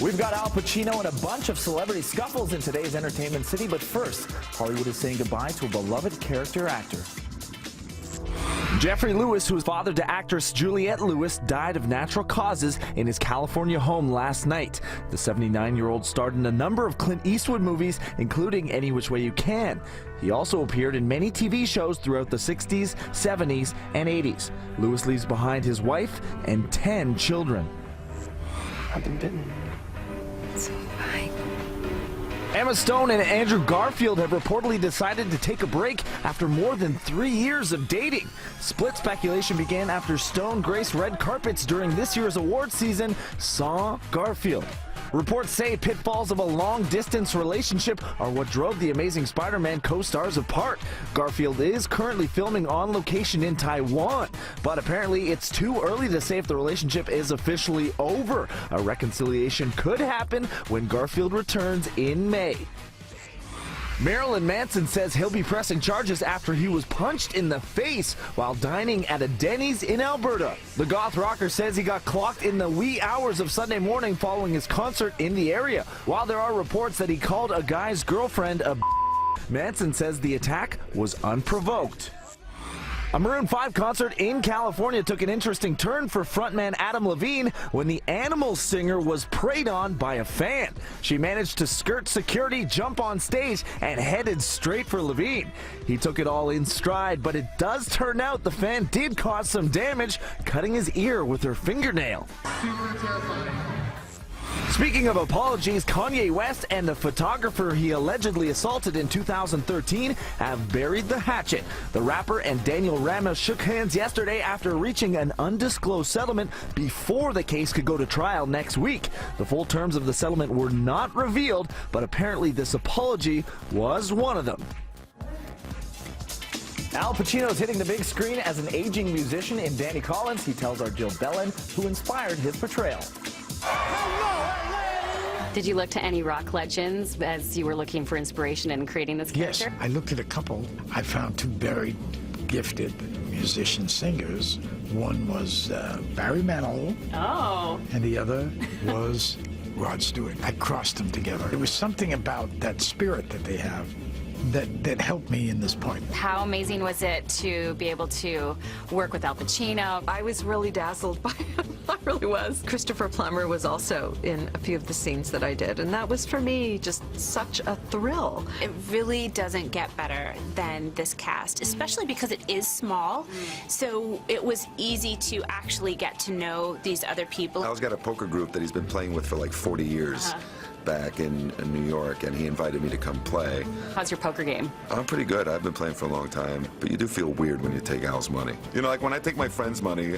We've got Al Pacino and a bunch of celebrity scuffles in today's Entertainment City, but first, Hollywood is saying goodbye to a beloved character actor. Jeffrey Lewis, who is father to actress Juliette Lewis, died of natural causes in his California home last night. The 79-year-old starred in a number of Clint Eastwood movies, including Any Which Way You Can. He also appeared in many TV shows throughout the 60s, 70s, and 80s. Lewis leaves behind his wife and 10 children. I've been bitten. So fine. Emma Stone and Andrew Garfield have reportedly decided to take a break after more than 3 years of dating. Split speculation began after Stone graced red carpets during this year's award season, saw Garfield. Reports say pitfalls of a long-distance relationship are what drove the Amazing Spider-Man co-stars apart. Garfield is currently filming on location in Taiwan, but apparently it's too early to say if the relationship is officially over. A reconciliation could happen when Garfield returns in May. Marilyn Manson says he'll be pressing charges after he was punched in the face while dining at a Denny's in Alberta. The goth rocker says he got clocked in the wee hours of Sunday morning following his concert in the area. While there are reports that he called a guy's girlfriend a Manson says the attack was unprovoked. A Maroon 5 concert in California took an interesting turn for frontman Adam Levine when the Animals singer was preyed on by a fan. She managed to skirt security, jump on stage, and headed straight for Levine. He took it all in stride, but it does turn out the fan did cause some damage, cutting his ear with her fingernail. Super terrifying. Speaking of apologies, Kanye West and the photographer he allegedly assaulted in 2013 have buried the hatchet. The rapper and Daniel Ramos shook hands yesterday after reaching an undisclosed settlement before the case could go to trial next week. The full terms of the settlement were not revealed, but apparently this apology was one of them. Al Pacino is hitting the big screen as an aging musician in Danny Collins. He tells our Jill Bellin who inspired his portrayal. Did you look to any rock legends as you were looking for inspiration in creating this character? Yes, I looked at a couple. I found two very gifted musician singers. One was Barry Manilow. Oh. And the other was Rod Stewart. I crossed them together. There was something about that spirit that they have that helped me in this point. How amazing was it to be able to work with Al Pacino? I was really dazzled by him. I really was. Christopher Plummer was also in a few of the scenes that I did, and that was for me just such a thrill. It really doesn't get better than this cast, especially because it is small. So it was easy to actually get to know these other people. Al's got a poker group that he's been playing with for like 40 years. Back in New York, and he invited me to come play. How's your poker game? I'm pretty good. I've been playing for a long time, but you do feel weird when you take Al's money. You know, like when I take my friend's money,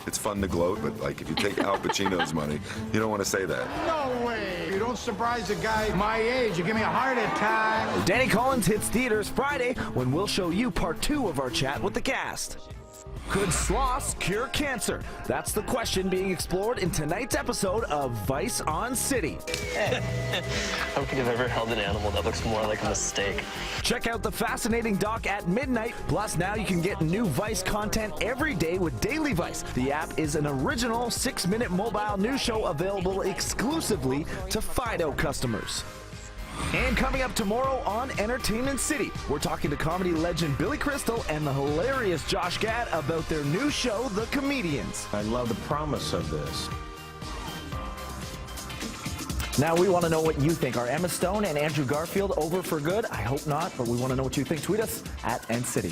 it's fun to gloat, but like if you take Al Pacino's money, you don't want to say that. No way! You don't surprise a guy my age. You give me a heart attack. Danny Collins hits theaters Friday when we'll show you part 2 of our chat with the cast. Could sloths cure cancer? That's the question being explored in tonight's episode of Vice on City. How could you have ever held an animal that looks more like a mistake? Check out the fascinating doc at midnight. Plus, now you can get new Vice content every day with Daily Vice. The app is an original 6-minute mobile news show available exclusively to Fido customers. And coming up tomorrow on Entertainment City, we're talking to comedy legend Billy Crystal and the hilarious Josh Gad about their new show, The Comedians. I love the promise of this. Now we want to know what you think. Are Emma Stone and Andrew Garfield over for good? I hope not, but we want to know what you think. Tweet us at NCity.